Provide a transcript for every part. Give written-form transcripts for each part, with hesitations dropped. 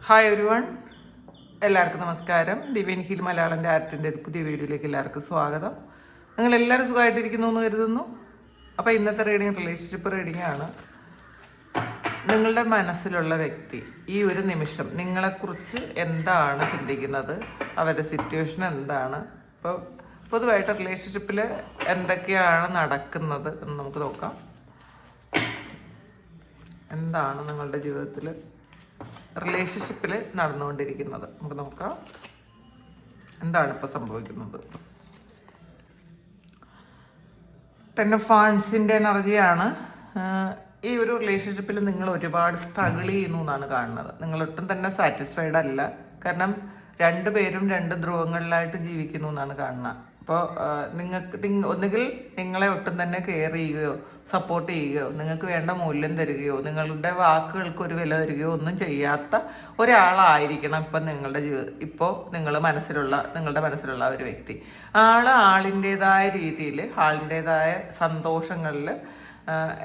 Hi every one, എല്ലാവർക്കും നമസ്കാരം. Divine heal മലയാളൻ്റെ ആർട്ടിൻ്റെ ഒരു പുതിയ വീഡിയോയിലേക്ക് എല്ലാവർക്കും സ്വാഗതം. നിങ്ങളെല്ലാവരും സുഖമായിട്ടിരിക്കുന്നു എന്ന് കരുതുന്നു. അപ്പോൾ ഇന്നത്തെ റീഡിങ് റിലേഷൻഷിപ്പ് റീഡിംഗ് ആണ്. നിങ്ങളുടെ മനസ്സിലുള്ള വ്യക്തി ഈ ഒരു നിമിഷം നിങ്ങളെക്കുറിച്ച് എന്താണ് ചിന്തിക്കുന്നത്, അവരുടെ സിറ്റുവേഷൻ എന്താണ്, ഇപ്പോൾ പൊതുവായിട്ട് റിലേഷൻഷിപ്പിൽ എന്തൊക്കെയാണ് നടക്കുന്നത് എന്ന് നമുക്ക് നോക്കാം. എന്താണ് നിങ്ങളുടെ ജീവിതത്തിൽ റിലേഷൻഷിപ്പിൽ നടന്നുകൊണ്ടിരിക്കുന്നത് നമുക്ക് നോക്കാം. എന്താണ് ഇപ്പോൾ സംഭവിക്കുന്നത്? 10 ഓഫ് വാൻഡ്സിൻ്റെ എനർജിയാണ്. ഈ ഒരു റിലേഷൻഷിപ്പിൽ നിങ്ങൾ ഒരുപാട് സ്ട്രഗിൾ ചെയ്യുന്നു എന്നാണ് കാണുന്നത്. നിങ്ങളൊട്ടും തന്നെ സാറ്റിസ്ഫൈഡ് അല്ല. കാരണം രണ്ടുപേരും രണ്ട് ധ്രുവങ്ങളിലായിട്ട് ജീവിക്കുന്നു എന്നാണ് കാണുന്നത്. അപ്പോൾ ഒന്നുകിൽ നിങ്ങളെ ഒട്ടും തന്നെ കെയർ ചെയ്യുകയോ സപ്പോർട്ട് ചെയ്യുകയോ നിങ്ങൾക്ക് വേണ്ട മൂല്യം തരികയോ നിങ്ങളുടെ വാക്കുകൾക്ക് ഒരു വില തരികയോ ഒന്നും ചെയ്യാത്ത ഒരാളായിരിക്കണം ഇപ്പം ഇപ്പോൾ നിങ്ങളുടെ മനസ്സിലുള്ള ഒരു വ്യക്തി. ആളിൻ്റെതായ രീതിയിൽ ആളിൻ്റെതായ സന്തോഷങ്ങളിൽ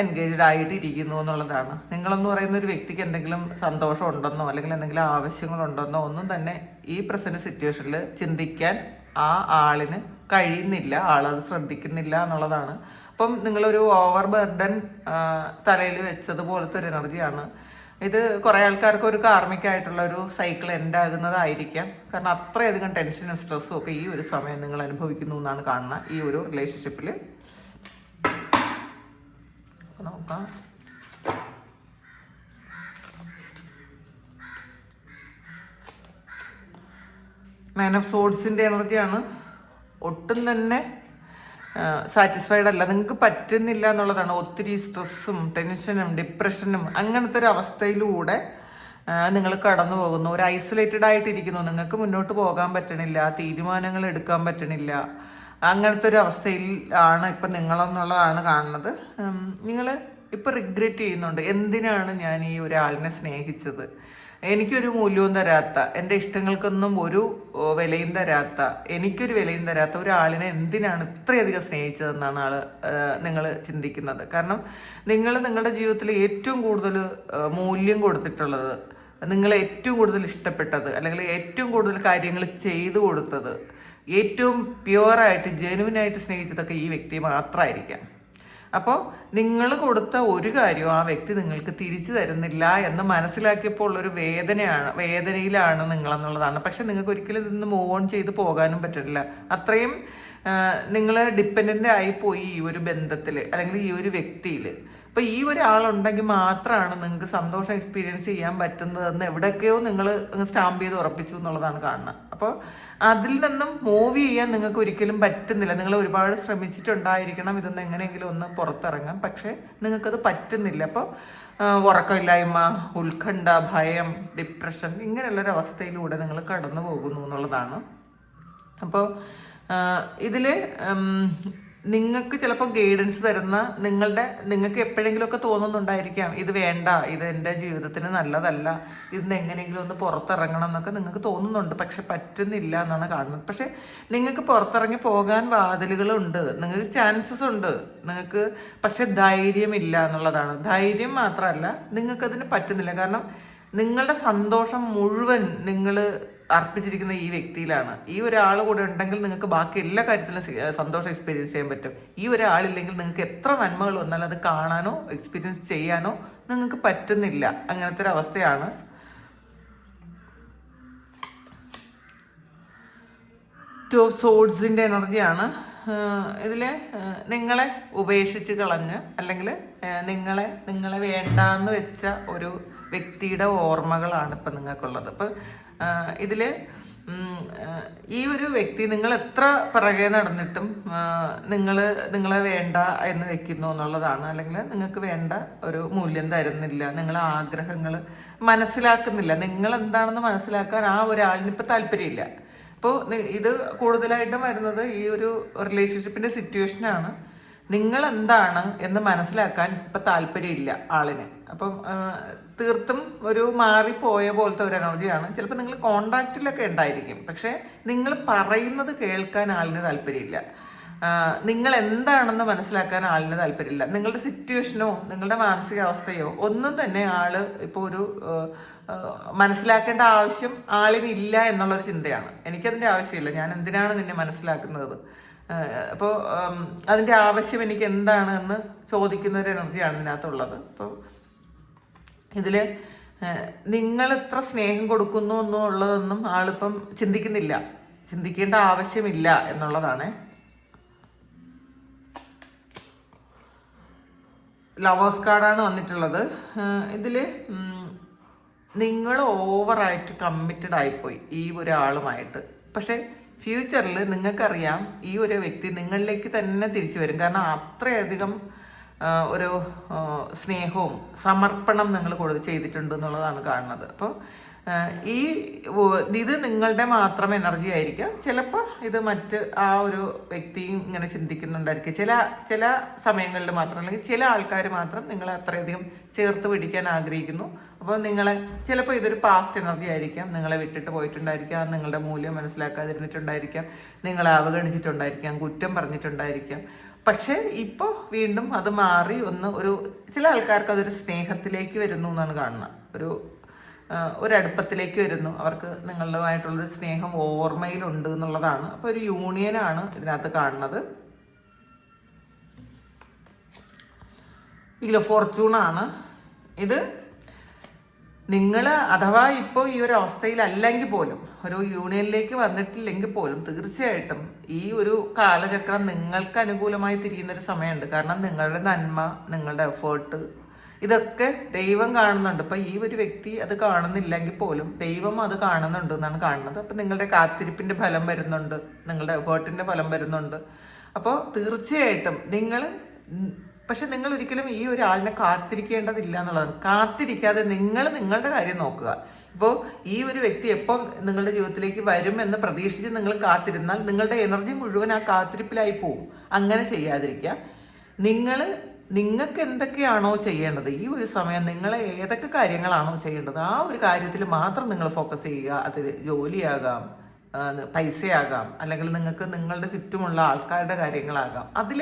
എൻഗേജ്ഡ് ആയിട്ട് ഇരിക്കുന്നു എന്നുള്ളതാണ്. നിങ്ങളെന്ന് പറയുന്ന ഒരു വ്യക്തിക്ക് എന്തെങ്കിലും സന്തോഷം ഉണ്ടെന്നോ അല്ലെങ്കിൽ എന്തെങ്കിലും ആവശ്യങ്ങളുണ്ടെന്നോ ഒന്നും തന്നെ ഈ പ്രസന്റ് സിറ്റുവേഷനിൽ ചിന്തിക്കാൻ ആ ആളിന് കഴിയുന്നില്ല. ആളത് ശ്രദ്ധിക്കുന്നില്ല എന്നുള്ളതാണ്. അപ്പം നിങ്ങളൊരു ഓവർ ബർഡൻ തലയിൽ വെച്ചതുപോലത്തെ ഒരു എനർജിയാണ് ഇത്. കുറേ ആൾക്കാർക്ക് ഒരു കാർമികമായിട്ടുള്ള ഒരു സൈക്കിൾ എൻഡ് ആകുന്നതായിരിക്കാം. കാരണം അത്രയധികം ടെൻഷനും സ്ട്രെസ്സും ഒക്കെ ഈ ഒരു സമയം നിങ്ങൾ അനുഭവിക്കുന്നു എന്നാണ് കാണുന്നത് ഈ ഒരു റിലേഷൻഷിപ്പിൽ. നോക്കാം. നയൻ ഓഫ് സോഡ്സിൻ്റെ എനർജിയാണ്. ഒട്ടും തന്നെ സാറ്റിസ്ഫൈഡ് അല്ല, നിങ്ങൾക്ക് പറ്റുന്നില്ല എന്നുള്ളതാണ്. ഒത്തിരി സ്ട്രെസ്സും ടെൻഷനും ഡിപ്രഷനും അങ്ങനത്തെ ഒരു അവസ്ഥയിലൂടെ നിങ്ങൾ കടന്നു പോകുന്നു. ഒരു ഐസൊലേറ്റഡ് ആയിട്ടിരിക്കുന്നു. നിങ്ങൾക്ക് മുന്നോട്ട് പോകാൻ പറ്റണില്ല, തീരുമാനങ്ങൾ എടുക്കാൻ പറ്റണില്ല. അങ്ങനത്തെ ഒരു അവസ്ഥയിൽ ആണ് ഇപ്പം നിങ്ങളെന്നുള്ളതാണ് കാണുന്നത്. നിങ്ങൾ ഇപ്പം റിഗ്രറ്റ് ചെയ്യുന്നുണ്ട്. എന്തിനാണ് ഞാൻ ഈ ഒരാളിനെ സ്നേഹിച്ചത്? എനിക്കൊരു മൂല്യവും തരാത്ത, എൻ്റെ ഇഷ്ടങ്ങൾക്കൊന്നും ഒരു വിലയും തരാത്ത, എനിക്കൊരു വിലയും തരാത്ത ഒരാളിനെ എന്തിനാണ് ഇത്രയധികം സ്നേഹിച്ചതെന്നാണ് നിങ്ങൾ ചിന്തിക്കുന്നത്. കാരണം നിങ്ങളുടെ ജീവിതത്തിൽ ഏറ്റവും കൂടുതൽ മൂല്യം കൊടുത്തിട്ടുള്ളത്, നിങ്ങളെ ഏറ്റവും കൂടുതൽ ഇഷ്ടപ്പെട്ടത്, അല്ലെങ്കിൽ ഏറ്റവും കൂടുതൽ കാര്യങ്ങൾ ചെയ്തു കൊടുത്തത്, ഏറ്റവും പ്യുവറായിട്ട് ജെനുവിനായിട്ട് സ്നേഹിച്ചതൊക്കെ ഈ വ്യക്തി മാത്രമായിരിക്കാം. അപ്പോൾ നിങ്ങൾ കൊടുത്ത ഒരു കാര്യവും ആ വ്യക്തി നിങ്ങൾക്ക് തിരിച്ചു തരുന്നില്ല എന്ന് മനസ്സിലാക്കിയപ്പോൾ ഉള്ളൊരു വേദനയിലാണ് നിങ്ങളെന്നുള്ളതാണ്. പക്ഷെ നിങ്ങൾക്ക് ഒരിക്കലും ഇതിന്ന് മൂവ് ഓൺ ചെയ്ത് പോകാനും പറ്റില്ല. അത്രയും നിങ്ങൾ ഡിപ്പെൻഡൻ്റ് ആയിപ്പോയി ഈ ഒരു ബന്ധത്തിൽ അല്ലെങ്കിൽ ഈ ഒരു വ്യക്തിയിൽ. അപ്പോൾ ഈ ഒരാളുണ്ടെങ്കിൽ മാത്രമാണ് നിങ്ങൾക്ക് സന്തോഷം എക്സ്പീരിയൻസ് ചെയ്യാൻ പറ്റുന്നതെന്ന് എവിടെയൊക്കെയോ നിങ്ങൾ സ്റ്റാമ്പ് ചെയ്ത് ഉറപ്പിച്ചു എന്നുള്ളതാണ് കാണുന്നത്. അപ്പോൾ അതിൽ നിന്നും മൂവ് ചെയ്യാൻ നിങ്ങൾക്ക് ഒരിക്കലും പറ്റുന്നില്ല. നിങ്ങൾ ഒരുപാട് ശ്രമിച്ചിട്ടുണ്ടായിരിക്കണം ഇതൊന്ന് എങ്ങനെയെങ്കിലും ഒന്ന് പുറത്തിറങ്ങാം, പക്ഷേ നിങ്ങൾക്കത് പറ്റുന്നില്ല. അപ്പോൾ ഉറക്കമില്ലായ്മ, ഉത്കണ്ഠ, ഭയം, ഡിപ്രഷൻ ഇങ്ങനെയുള്ളൊരവസ്ഥയിലൂടെ നിങ്ങൾ കടന്നു പോകുന്നു എന്നുള്ളതാണ്. അപ്പോൾ ഇതിൽ നിങ്ങൾക്ക് ചിലപ്പോൾ ഗൈഡൻസ് തരുന്ന നിങ്ങൾക്ക് എപ്പോഴെങ്കിലുമൊക്കെ തോന്നുന്നുണ്ടായിരിക്കാം ഇത് വേണ്ട, ഇത് എൻ്റെ ജീവിതത്തിന് നല്ലതല്ല, ഇതിന് എങ്ങനെയെങ്കിലും ഒന്ന് പുറത്തിറങ്ങണം എന്നൊക്കെ നിങ്ങൾക്ക് തോന്നുന്നുണ്ട്. പക്ഷെ പറ്റുന്നില്ല എന്നാണ് കാണുന്നത്. പക്ഷെ നിങ്ങൾക്ക് പുറത്തിറങ്ങി പോകാൻ വാതിലുകളുണ്ട്, നിങ്ങൾക്ക് ചാൻസസ് ഉണ്ട് നിങ്ങൾക്ക്. പക്ഷെ ധൈര്യമില്ല എന്നുള്ളതാണ്. ധൈര്യം മാത്രമല്ല, നിങ്ങൾക്കതിന് പറ്റുന്നില്ല. കാരണം നിങ്ങളുടെ സന്തോഷം മുഴുവൻ നിങ്ങൾ അർപ്പിച്ചിരിക്കുന്ന ഈ വ്യക്തിയിലാണ്. ഈ ഒരാൾ കൂടെ ഉണ്ടെങ്കിൽ നിങ്ങൾക്ക് ബാക്കി എല്ലാ കാര്യത്തിലും സന്തോഷം എക്സ്പീരിയൻസ് ചെയ്യാൻ പറ്റും. ഈ ഒരാളില്ലെങ്കിൽ നിങ്ങൾക്ക് എത്ര നന്മകൾ വന്നാലും അത് കാണാനോ എക്സ്പീരിയൻസ് ചെയ്യാനോ നിങ്ങൾക്ക് പറ്റുന്നില്ല. അങ്ങനത്തെ ഒരു അവസ്ഥയാണ്. ടു ഓഫ് സോഡ്സിൻ്റെ എനർജിയാണ് ഇതിൽ. നിങ്ങളെ ഉപേക്ഷിച്ച് കളഞ്ഞ് അല്ലെങ്കിൽ നിങ്ങളെ വേണ്ടാന്ന് വെച്ച ഒരു വ്യക്തിയുടെ ഓർമ്മകളാണ് ഇപ്പം നിങ്ങൾക്കുള്ളത്. അപ്പം ഇതിൽ ഈ ഒരു വ്യക്തി നിങ്ങൾ എത്ര പിറകെ നടന്നിട്ടും നിങ്ങളെ വേണ്ട എന്ന് വെക്കുന്നു എന്നുള്ളതാണ്. അല്ലെങ്കിൽ നിങ്ങൾക്ക് വേണ്ട ഒരു മൂല്യം തരുന്നില്ല, നിങ്ങളെ ആഗ്രഹങ്ങൾ മനസ്സിലാക്കുന്നില്ല. നിങ്ങൾ എന്താണെന്ന് മനസ്സിലാക്കാൻ ആ ഒരാളിനിപ്പോൾ താല്പര്യമില്ല. അപ്പോൾ ഇത് കൂടുതലായിട്ടും വരുന്നത് ഈ ഒരു റിലേഷൻഷിപ്പിൻ്റെ സിറ്റുവേഷനാണ്. നിങ്ങൾ എന്താണ് എന്ന് മനസ്സിലാക്കാൻ ഇപ്പം താല്പര്യമില്ല ആളിന്. അപ്പം തീർത്തും ഒരു മാറിപ്പോയ പോലത്തെ ഒരു എനർജിയാണ്. ചിലപ്പോൾ നിങ്ങൾ കോണ്ടാക്റ്റിലൊക്കെ ഉണ്ടായിരിക്കും, പക്ഷേ നിങ്ങൾ പറയുന്നത് കേൾക്കാൻ ആളിന് താല്പര്യമില്ല. നിങ്ങൾ എന്താണെന്ന് മനസ്സിലാക്കാൻ ആളിന് താല്പര്യമില്ല. നിങ്ങളുടെ സിറ്റുവേഷനോ നിങ്ങളുടെ മാനസികാവസ്ഥയോ ഒന്നും തന്നെ ആള് ഇപ്പോൾ ഒരു മനസ്സിലാക്കേണ്ട ആവശ്യം ആളിനില്ല എന്നുള്ളൊരു ചിന്തയാണ്. എനിക്കതിൻ്റെ ആവശ്യമില്ല, ഞാൻ എന്തിനാണ് നിന്നെ മനസ്സിലാക്കുന്നത്, അപ്പോൾ അതിൻ്റെ ആവശ്യം എനിക്ക് എന്താണ് എന്ന് ചോദിക്കുന്ന ഒരു എനർജിയാണ് ഇതിനകത്തുള്ളത്. അപ്പോൾ ഇതിൽ നിങ്ങൾ ഇത്ര സ്നേഹം കൊടുക്കുന്നു എന്നുള്ളതൊന്നും ആളിപ്പം ചിന്തിക്കുന്നില്ല, ചിന്തിക്കേണ്ട ആവശ്യമില്ല എന്നുള്ളതാണ്. ലവേഴ്സ് കാർഡാണ് വന്നിട്ടുള്ളത്. ഇതിൽ നിങ്ങൾ ഓവറായിട്ട് കമ്മിറ്റഡ് ആയിപ്പോയി ഈ ഒരാളുമായിട്ട്. പക്ഷേ ഫ്യൂച്ചറിൽ നിങ്ങൾക്കറിയാം ഈ ഒരു വ്യക്തി നിങ്ങളിലേക്ക് തന്നെ തിരിച്ചു വരും. കാരണം അത്രയധികം ഒരു സ്നേഹവും സമർപ്പണം നിങ്ങൾ ചെയ്തിട്ടുണ്ട് എന്നുള്ളതാണ് കാണുന്നത്. അപ്പോൾ ഇത് നിങ്ങളുടെ മാത്രം എനർജി ആയിരിക്കാം. ചിലപ്പോൾ ഇത് മറ്റ് ആ ഒരു വ്യക്തിയും ഇങ്ങനെ ചിന്തിക്കുന്നുണ്ടായിരിക്കും. ചില സമയങ്ങളിൽ മാത്രം, അല്ലെങ്കിൽ ചില ആൾക്കാർ മാത്രം നിങ്ങളെ അത്രയധികം ചേർത്ത് പിടിക്കാൻ ആഗ്രഹിക്കുന്നു. അപ്പോൾ നിങ്ങളെ ചിലപ്പോൾ ഇതൊരു പാസ്റ്റ് എനർജി ആയിരിക്കാം. നിങ്ങളെ വിട്ടിട്ട് പോയിട്ടുണ്ടായിരിക്കാം, നിങ്ങളുടെ മൂല്യം മനസ്സിലാക്കാതിരുന്നിട്ടുണ്ടായിരിക്കാം, നിങ്ങളെ അവഗണിച്ചിട്ടുണ്ടായിരിക്കാം, കുറ്റം പറഞ്ഞിട്ടുണ്ടായിരിക്കാം. പക്ഷേ ഇപ്പോൾ വീണ്ടും അത് മാറി ചില ആൾക്കാർക്ക് അതൊരു സ്നേഹത്തിലേക്ക് വരുന്നു എന്നാണ് കാണുന്നത്. ഒരടുപ്പത്തിലേക്ക് വരുന്നു. അവർക്ക് നിങ്ങളുമായിട്ടുള്ളൊരു സ്നേഹം ഓർമ്മയിലുണ്ട് എന്നുള്ളതാണ്. അപ്പോൾ ഒരു യൂണിയനാണ് ഇതിനകത്ത് കാണുന്നത്. വീൽ ഓഫ് ഫോർച്യൂണാണ് ഇത്. നിങ്ങൾ അഥവാ ഇപ്പോൾ ഈ ഒരു അവസ്ഥയിലല്ലെങ്കിൽ പോലും, ഒരു യൂണിയനിലേക്ക് വന്നിട്ടില്ലെങ്കിൽ പോലും, തീർച്ചയായിട്ടും ഈ ഒരു കാലചക്രം നിങ്ങൾക്ക് അനുകൂലമായി തിരിയുന്നൊരു സമയമുണ്ട്. കാരണം നിങ്ങളുടെ നന്മ, നിങ്ങളുടെ എഫേർട്ട്, ഇതൊക്കെ ദൈവം കാണുന്നുണ്ട്. ഇപ്പം ഈ ഒരു വ്യക്തി അത് കാണുന്നില്ലെങ്കിൽ പോലും ദൈവം അത് കാണുന്നുണ്ട് എന്നാണ് കാണുന്നത്. അപ്പം നിങ്ങളുടെ കാത്തിരിപ്പിൻ്റെ ഫലം വരുന്നുണ്ട്, നിങ്ങളുടെ എഫേർട്ടിൻ്റെ ഫലം വരുന്നുണ്ട്. അപ്പോൾ തീർച്ചയായിട്ടും പക്ഷെ നിങ്ങൾ ഒരിക്കലും ഈ ഒരാളിനെ കാത്തിരിക്കേണ്ടതില്ല എന്നുള്ളതാണ്. കാത്തിരിക്കാതെ നിങ്ങളുടെ കാര്യം നോക്കുക. ഇപ്പോൾ ഈ ഒരു വ്യക്തി എപ്പോൾ നിങ്ങളുടെ ജീവിതത്തിലേക്ക് വരുമെന്ന് പ്രതീക്ഷിച്ച് നിങ്ങൾ കാത്തിരുന്നാൽ നിങ്ങളുടെ എനർജി മുഴുവൻ ആ കാത്തിരിപ്പിലായി പോവും. അങ്ങനെ ചെയ്യാതിരിക്കുക. നിങ്ങൾക്ക് എന്തൊക്കെയാണോ ചെയ്യേണ്ടത് ഈ ഒരു സമയം, നിങ്ങൾ ഏതൊക്കെ കാര്യങ്ങളാണോ ചെയ്യേണ്ടത് ആ ഒരു കാര്യത്തിൽ മാത്രം നിങ്ങൾ ഫോക്കസ് ചെയ്യുക. അത് ജോലിയാകാം, പൈസയാകാം, അല്ലെങ്കിൽ നിങ്ങൾക്ക് നിങ്ങളുടെ ചുറ്റുമുള്ള ആൾക്കാരുടെ കാര്യങ്ങളാകാം. അതിൽ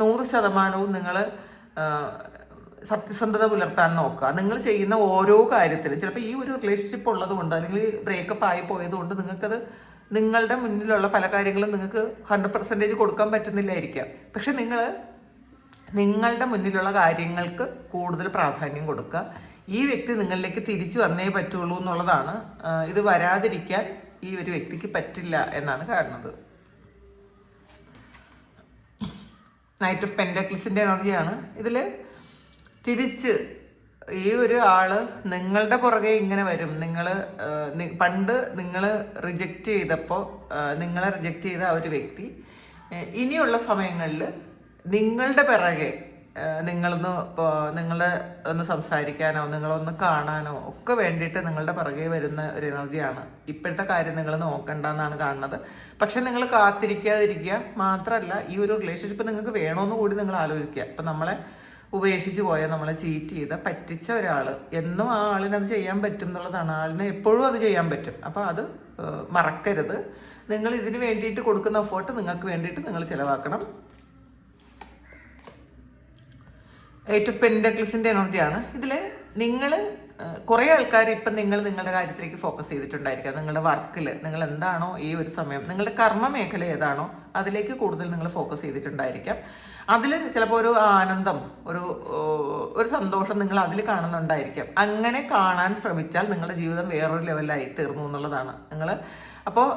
100% നിങ്ങൾ സത്യസന്ധത പുലർത്താൻ നോക്കുക. നിങ്ങൾ ചെയ്യുന്ന ഓരോ കാര്യത്തിലും ചിലപ്പോൾ ഈ ഒരു റിലേഷൻഷിപ്പ് ഉള്ളത് കൊണ്ട്, അല്ലെങ്കിൽ ബ്രേക്കപ്പ് ആയി പോയതുകൊണ്ട് നിങ്ങൾക്കത് നിങ്ങളുടെ മുന്നിലുള്ള പല കാര്യങ്ങളും നിങ്ങൾക്ക് 100% കൊടുക്കാൻ പറ്റുന്നില്ലായിരിക്കാം. പക്ഷെ നിങ്ങളുടെ മുന്നിലുള്ള കാര്യങ്ങൾക്ക് കൂടുതൽ പ്രാധാന്യം കൊടുക്കുക. ഈ വ്യക്തി നിങ്ങളിലേക്ക് തിരിച്ചു വന്നേ പറ്റുള്ളൂ എന്നുള്ളതാണ്. ഇത് വരാതിരിക്കാൻ ഈ ഒരു വ്യക്തിക്ക് പറ്റില്ല എന്നാണ് കാണുന്നത്. നൈറ്റ് ഓഫ് പെൻഡക്കിൾസിൻ്റെ എനർജിയാണ് ഇതിൽ. തിരിച്ച് ഈ ഒരു ആള് നിങ്ങളുടെ പുറകെ ഇങ്ങനെ വരും. പണ്ട് നിങ്ങൾ റിജക്റ്റ് ചെയ്തപ്പോൾ നിങ്ങളെ റിജക്റ്റ് ചെയ്ത ആ ഒരു വ്യക്തി ഇനിയുള്ള സമയങ്ങളിൽ നിങ്ങളുടെ പിറകെ നിങ്ങളെ ഒന്ന് സംസാരിക്കാനോ നിങ്ങളൊന്ന് കാണാനോ ഒക്കെ വേണ്ടിയിട്ട് നിങ്ങളുടെ പിറകെ വരുന്ന ഒരു എനർജിയാണ്. ഇപ്പോഴത്തെ കാര്യം നിങ്ങൾ നോക്കണ്ടെന്നാണ് കാണുന്നത്. പക്ഷെ നിങ്ങൾ കാത്തിരിക്കാതിരിക്കുക മാത്രമല്ല, ഈ ഒരു റിലേഷൻഷിപ്പ് നിങ്ങൾക്ക് വേണമെന്ന് കൂടി നിങ്ങൾ ആലോചിക്കുക. ഇപ്പം നമ്മളെ ഉപേക്ഷിച്ച് പോയാൽ, നമ്മളെ ചീറ്റ് ചെയ്ത പറ്റിച്ച ഒരാൾ എന്നും ആ ആളിനത് ചെയ്യാൻ പറ്റും എന്നുള്ളതാണ്. ആളിന് എപ്പോഴും അത് ചെയ്യാൻ പറ്റും. അപ്പോൾ അത് മറക്കരുത്. നിങ്ങൾ ഇതിന് വേണ്ടിയിട്ട് കൊടുക്കുന്ന എഫേർട്ട് നിങ്ങൾക്ക് വേണ്ടിയിട്ട് നിങ്ങൾ ചിലവാക്കണം. 8 ഓഫ് പെൻഡക്കിൾസിൻ്റെ എനർജിയാണ് ഇതിൽ. കുറേ ആൾക്കാർ ഇപ്പം നിങ്ങളുടെ കാര്യത്തിലേക്ക് ഫോക്കസ് ചെയ്തിട്ടുണ്ടായിരിക്കാം. നിങ്ങളുടെ വർക്കിൽ നിങ്ങൾ എന്താണോ ഈ ഒരു സമയം, നിങ്ങളുടെ കർമ്മ മേഖല ഏതാണോ അതിലേക്ക് കൂടുതൽ നിങ്ങൾ ഫോക്കസ് ചെയ്തിട്ടുണ്ടായിരിക്കാം. അതിൽ ചിലപ്പോൾ ഒരു ആനന്ദം, ഒരു സന്തോഷം നിങ്ങൾ അതിൽ കാണുന്നുണ്ടായിരിക്കാം. അങ്ങനെ കാണാൻ ശ്രമിച്ചാൽ നിങ്ങളുടെ ജീവിതം വേറൊരു ലെവലായി തീർന്നു എന്നുള്ളതാണ്. അപ്പോൾ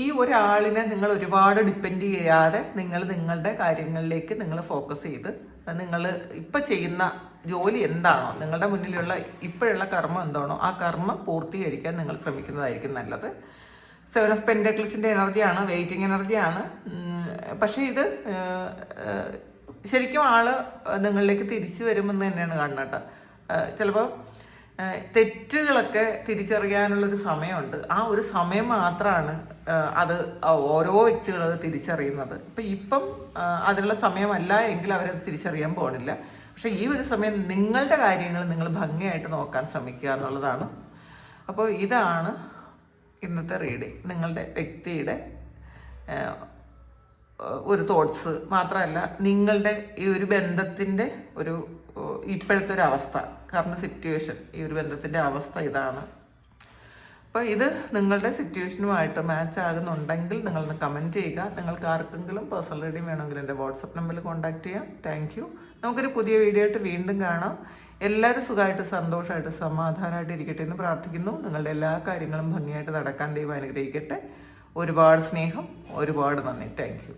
ഈ ഒരാളിനെ നിങ്ങൾ ഒരുപാട് ഡിപ്പെൻഡ് ചെയ്യാതെ നിങ്ങളുടെ കാര്യങ്ങളിലേക്ക് നിങ്ങൾ ഫോക്കസ് ചെയ്ത് നിങ്ങൾ ഇപ്പം ചെയ്യുന്ന ജോലി എന്താണോ, നിങ്ങളുടെ മുന്നിലുള്ള ഇപ്പോഴുള്ള കർമ്മം എന്താണോ ആ കർമ്മം പൂർത്തീകരിക്കാൻ നിങ്ങൾ ശ്രമിക്കുന്നതായിരിക്കും നല്ലത്. 7 ഓഫ് പെൻഡക്കിൾസിൻ്റെ എനർജിയാണ്, വെയിറ്റിംഗ് എനർജിയാണ്. പക്ഷേ ഇത് ശരിക്കും നിങ്ങളിലേക്ക് തിരിച്ചു വരുമെന്ന് തന്നെയാണ് കാണുന്നത് കേട്ടോ. ചിലപ്പോൾ തെറ്റുകളൊക്കെ തിരിച്ചറിയാനുള്ളൊരു സമയമുണ്ട്. ആ ഒരു സമയം മാത്രമാണ് അത് ഓരോ വ്യക്തികളും അത് തിരിച്ചറിയുന്നത്. ഇപ്പം അതിനുള്ള സമയമല്ല എങ്കിൽ അവരത് തിരിച്ചറിയാൻ പോകണില്ല. പക്ഷെ ഈ ഒരു സമയം നിങ്ങളുടെ കാര്യങ്ങൾ നിങ്ങൾ ഭംഗിയായിട്ട് നോക്കാൻ ശ്രമിക്കുക എന്നുള്ളതാണ്. അപ്പോൾ ഇതാണ് ഇന്നത്തെ റീഡിങ്. നിങ്ങളുടെ വ്യക്തിയുടെ ഒരു തോട്ട്സ് മാത്രമല്ല, നിങ്ങളുടെ ഈ ഒരു ബന്ധത്തിൻ്റെ ഒരു ഇപ്പോഴത്തെ ഒരു അവസ്ഥ, കറണ്ട് സിറ്റുവേഷൻ, ഈ ഒരു ബന്ധത്തിൻ്റെ അവസ്ഥ ഇതാണ്. അപ്പോൾ ഇത് നിങ്ങളുടെ സിറ്റുവേഷനുമായിട്ട് മാച്ച് ആകുന്നുണ്ടെങ്കിൽ നിങ്ങളൊന്ന് കമൻറ്റ് ചെയ്യുക. നിങ്ങൾക്ക് ആർക്കെങ്കിലും പേഴ്സണൽ റീഡിങ് വേണമെങ്കിൽ എൻ്റെ വാട്സപ്പ് നമ്പറിൽ കോൺടാക്റ്റ് ചെയ്യാം. Thank you. നമുക്കൊരു പുതിയ വീഡിയോ ആയിട്ട് വീണ്ടും കാണാം. എല്ലാവരും സുഖമായിട്ട് സന്തോഷമായിട്ട് സമാധാനമായിട്ട് ഇരിക്കട്ടെ എന്ന് പ്രാർത്ഥിക്കുന്നു. നിങ്ങളുടെ എല്ലാ കാര്യങ്ങളും ഭംഗിയായിട്ട് നടക്കാൻ ദൈവം അനുഗ്രഹിക്കട്ടെ. ഒരുപാട് സ്നേഹം, ഒരുപാട് നന്ദി. Thank you.